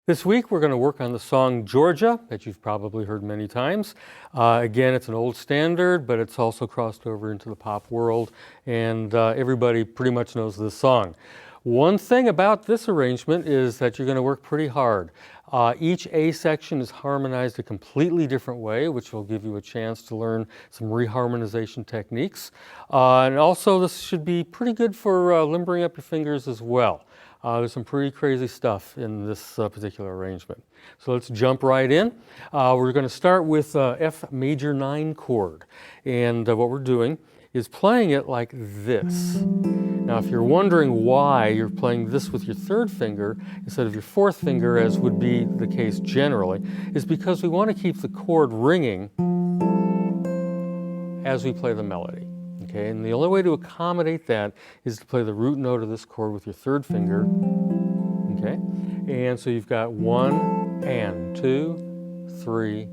This week we're going to work on the song Georgia that you've probably heard many times. Again, it's an old standard, but it's also crossed over into the pop world, and everybody pretty much knows this song. One thing about this arrangement is that you're going to work pretty hard. Each A section is harmonized a completely different way, which will give you a chance to learn some reharmonization techniques. And also this should be pretty good for limbering up your fingers as well. There's some pretty crazy stuff in this particular arrangement. So let's jump right in. We're going to start with F major 9 chord. And what we're doing is playing it like this. Now, if you're wondering why you're playing this with your third finger instead of your fourth finger, as would be the case generally, is because we want to keep the chord ringing as we play the melody. Okay, and the only way to accommodate that is to play the root note of this chord with your third finger. Okay, and so you've got 1 and 2, 3,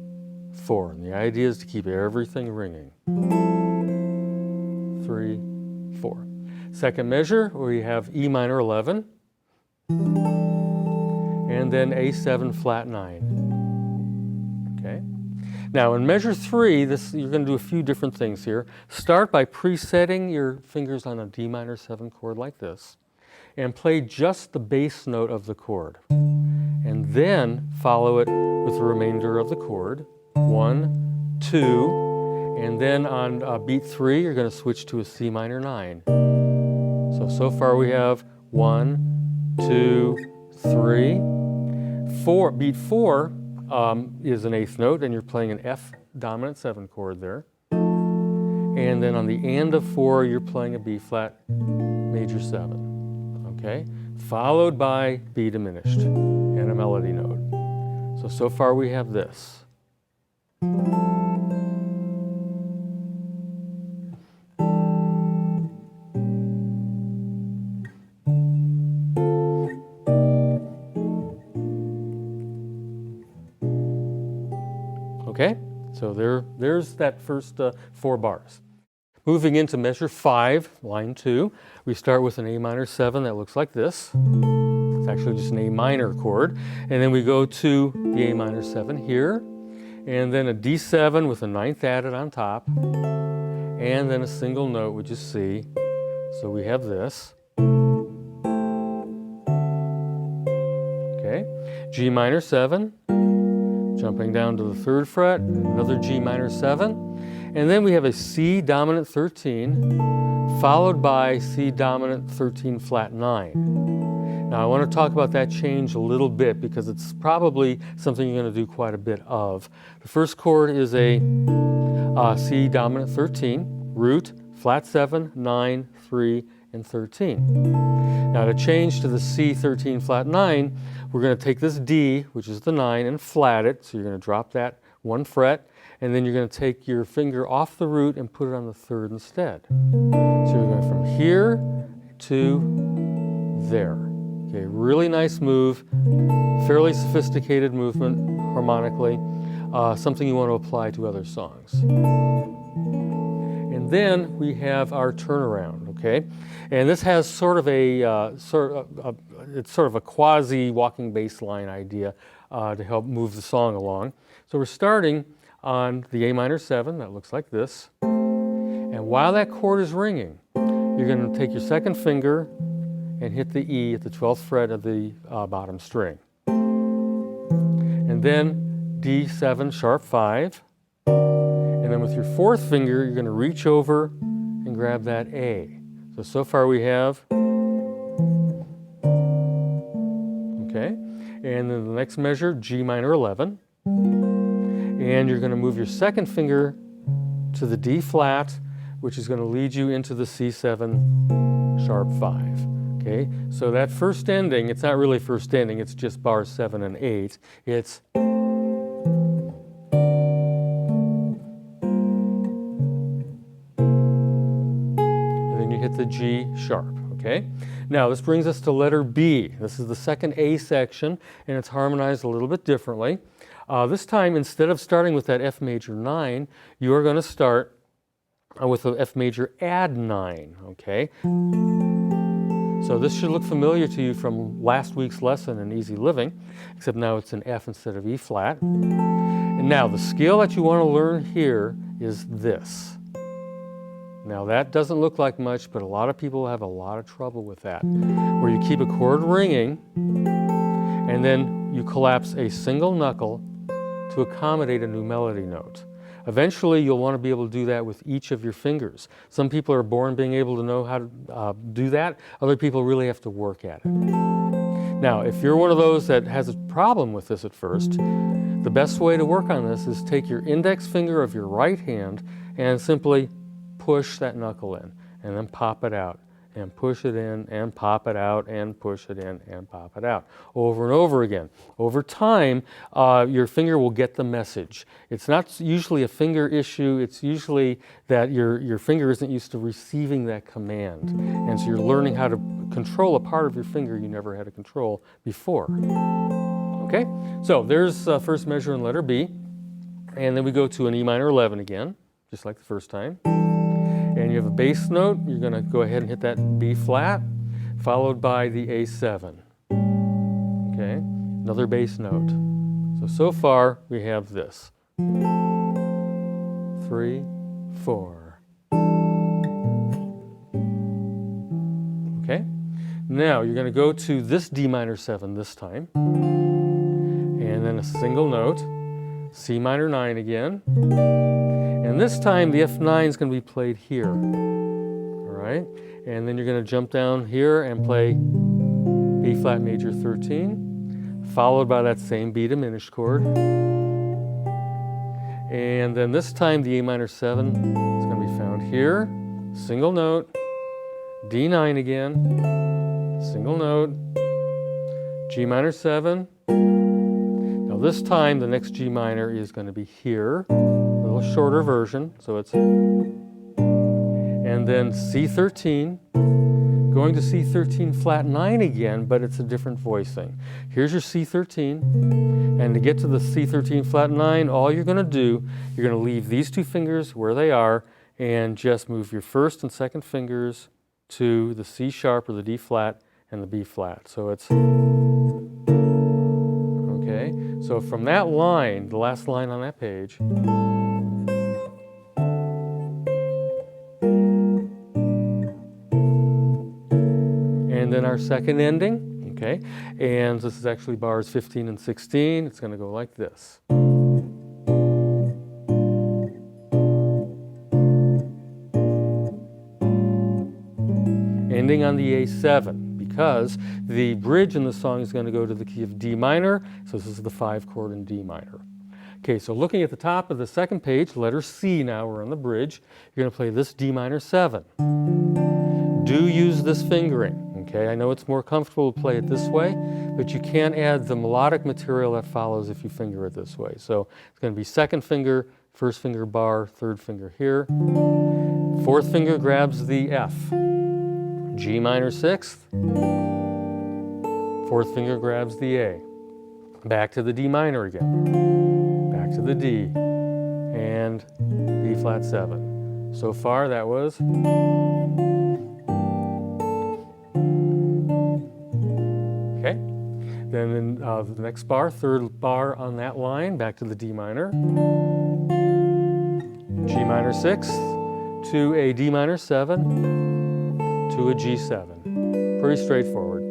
4. And the idea is to keep everything ringing. 3, 4. Second measure, we have E minor 11, and then A7 flat 9. Okay. Now in measure 3, you're going to do a few different things here. Start by presetting your fingers on a D minor 7 chord like this, and play just the bass note of the chord. And then follow it with the remainder of the chord, 1, 2, and then on beat 3, you're going to switch to a C minor 9. So far we have 1, 2, 3, 4. Beat 4 is an eighth note, and you're playing an F dominant 7 chord there. And then on the end of 4, you're playing a B flat major 7. Okay? Followed by B diminished and a melody note. So far we have this. Okay, so there's that first 4 bars. Moving into measure 5, line 2, we start with an A minor 7 that looks like this. It's actually just an A minor chord. And then we go to the A minor 7 here, and then a D7 with a 9th added on top, and then a single note, which is C. So we have this. Okay, G minor 7. Jumping down to the 3rd fret, another G minor 7, and then we have a C dominant 13, followed by C dominant 13 flat 9. Now I want to talk about that change a little bit because it's probably something you're going to do quite a bit of. The first chord is a C dominant 13, root, flat 7, 9, 3, and 13. Now to change to the C 13 flat 9, we're going to take this D, which is the 9, and flat it. So you're going to drop that 1 fret, and then you're going to take your finger off the root and put it on the 3rd instead. So you're going from here to there. Okay, really nice move, fairly sophisticated movement harmonically, something you want to apply to other songs. And then we have our turnaround, okay? And this has sort of a it's sort of a quasi walking bass line idea to help move the song along. So we're starting on the A minor 7, that looks like this. And while that chord is ringing, you're going to take your second finger and hit the E at the 12th fret of the bottom string. And then D7 sharp 5. And then with your 4th finger, you're going to reach over and grab that A. So far we have, okay, and then the next measure, G minor 11. And you're going to move your second finger to the D flat, which is going to lead you into the C7 sharp 5. Okay, so that first ending, it's not really first ending, it's just bars 7 and 8. It's hit the G sharp, okay? Now this brings us to letter B. This is the second A section, and it's harmonized a little bit differently. This time, instead of starting with that F major 9, you are going to start with the F major add 9, okay? So this should look familiar to you from last week's lesson in Easy Living, except now it's in F instead of E flat. And now the scale that you want to learn here is this. Now that doesn't look like much, but a lot of people have a lot of trouble with that, where you keep a chord ringing and then you collapse a single knuckle to accommodate a new melody note. Eventually you'll want to be able to do that with each of your fingers. Some people are born being able to know how to do that. Other people really have to work at it. Now, if you're one of those that has a problem with this at first, the best way to work on this is take your index finger of your right hand and simply push that knuckle in, and then pop it out, and push it in, and pop it out, and push it in, and pop it out, over and over again. Over time, your finger will get the message. It's not usually a finger issue, it's usually that your finger isn't used to receiving that command, and so you're learning how to control a part of your finger you never had to control before. Okay, so there's first measure in letter B, and then we go to an E minor 11 again, just like the first time. And you have a bass note, you're going to go ahead and hit that B flat, followed by the A7. Okay, another bass note. So far we have this. 3, 4. Okay, now you're going to go to this D minor 7 this time, and then a single note, C minor 9 again. And this time the F9 is going to be played here, all right? And then you're going to jump down here and play B flat major 13, followed by that same B diminished chord. And then this time the A minor 7 is going to be found here, single note, D9 again, single note, G minor 7. Now this time the next G minor is going to be here. Shorter version, so it's, and then C13, going to C13 flat 9 again, but it's a different voicing. Here's your C13, and to get to the C13 flat 9, all you're going to do, you're going to leave these two fingers where they are and just move your first and second fingers to the C sharp or the D flat and the B flat. So it's, okay, so from that line, the last line on that page, and then our second ending, okay? And this is actually bars 15 and 16. It's going to go like this. Ending on the A7, because the bridge in the song is going to go to the key of D minor, so this is the 5 chord in D minor. Okay, so looking at the top of the second page, letter C now, we're on the bridge, you're going to play this D minor 7. Do use this fingering. Okay, I know it's more comfortable to play it this way, but you can add the melodic material that follows if you finger it this way. So it's going to be second finger, first finger bar, third finger here. Fourth finger grabs the F. G minor 6th. Fourth finger grabs the A. Back to the D minor again. Back to the D. And B flat 7. So far that was... Okay, then in the next bar, third bar on that line, back to the D minor, G minor 6, to a D minor 7, to a G7. Pretty straightforward.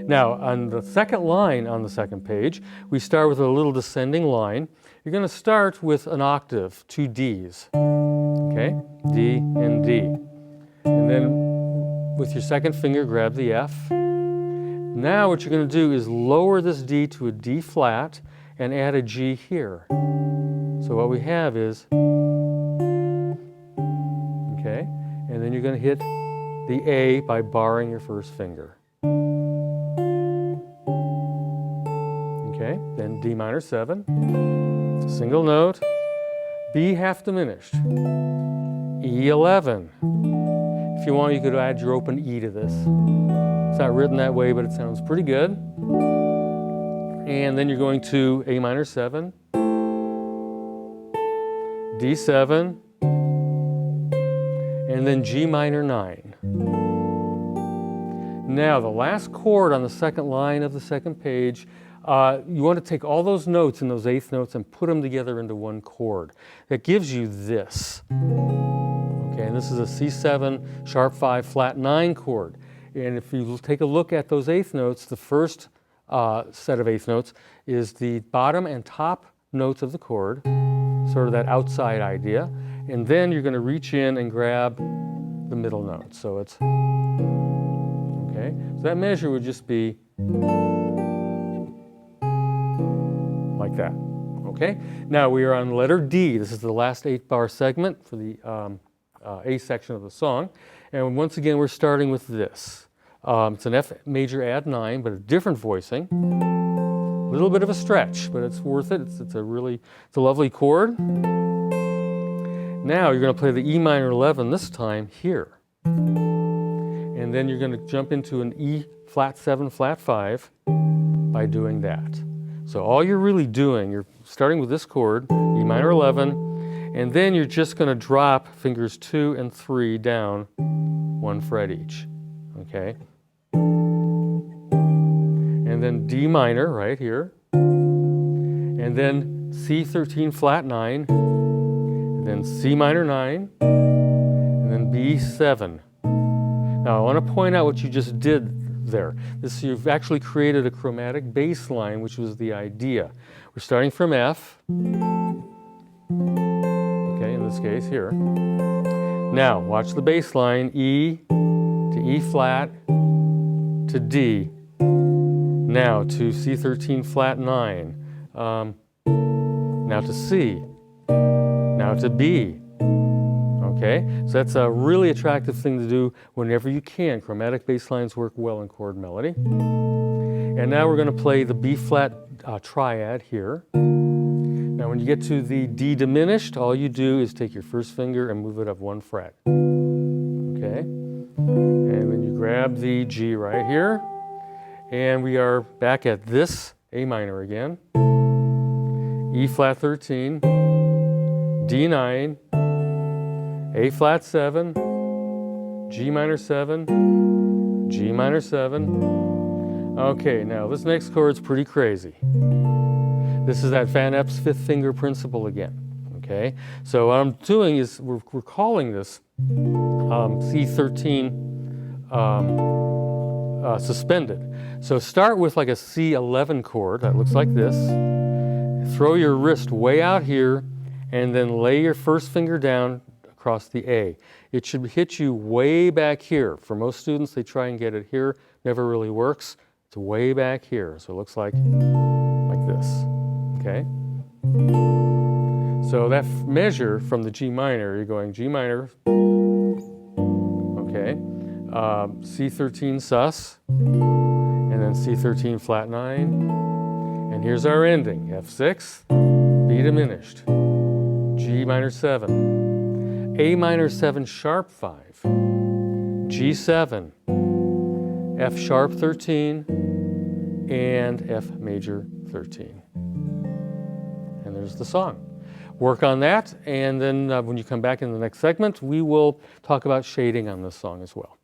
Now, on the second line on the second page, we start with a little descending line. You're going to start with an octave, 2 Ds, okay, D and D. And then with your second finger, grab the F. Now what you're going to do is lower this D to a D flat and add a G here. So what we have is, okay, and then you're going to hit the A by barring your first finger. Okay, then D minor 7, single note, B half diminished, E11. If you want, you could add your open E to this. It's not written that way, but it sounds pretty good. And then you're going to A minor 7, D7, and then G minor 9. Now, the last chord on the second line of the second page, you want to take all those notes and those eighth notes and put them together into one chord. That gives you this. Okay, and this is a C7, sharp 5, flat 9 chord. And if you take a look at those eighth notes, the first set of eighth notes is the bottom and top notes of the chord, sort of that outside idea. And then you're going to reach in and grab the middle note. So it's, okay, so that measure would just be like that. Okay, now we are on letter D. This is the last 8-bar segment for the A section of the song. And once again, we're starting with this. It's an F major add 9, but a different voicing. A little bit of a stretch, but it's worth it. It's a lovely chord. Now you're going to play the E minor 11 this time here. And then you're going to jump into an E flat 7, flat 5 by doing that. So all you're really doing, you're starting with this chord, E minor 11, and then you're just going to drop fingers 2 and 3 down 1 fret each. Okay? And then D minor right here, and then C13 flat 9, and then C minor 9, and then B7. Now I want to point out what you just did there. You've actually created a chromatic bass line, which was the idea. We're starting from F, okay, in this case here. Now watch the bass line, E to E flat to D. Now to C13 flat 9. Now to C. Now to B. Okay, so that's a really attractive thing to do whenever you can. Chromatic bass lines work well in chord melody. And now we're going to play the B flat triad here. Now when you get to the D diminished, all you do is take your first finger and move it up 1 fret. Okay, and then you grab the G right here. And we are back at this A minor again. E flat 13, D9, A flat 7, G minor 7, G minor 7. Okay, now this next chord's pretty crazy. This is that Van Epps 5th finger principle again. Okay, so what I'm doing is we're calling this C13 suspended. So start with like a C11 chord that looks like this. Throw your wrist way out here and then lay your first finger down across the A. It should hit you way back here. For most students, they try and get it here. Never really works. It's way back here. So it looks like this. Okay? So that measure from the G minor, you're going G minor, okay, C13 sus, and then C13 flat 9, and here's our ending, F6, B diminished, G minor 7, A minor 7 sharp 5, G7, F sharp 13, and F major 13. And there's the song. Work on that, and then when you come back in the next segment, we will talk about shading on this song as well.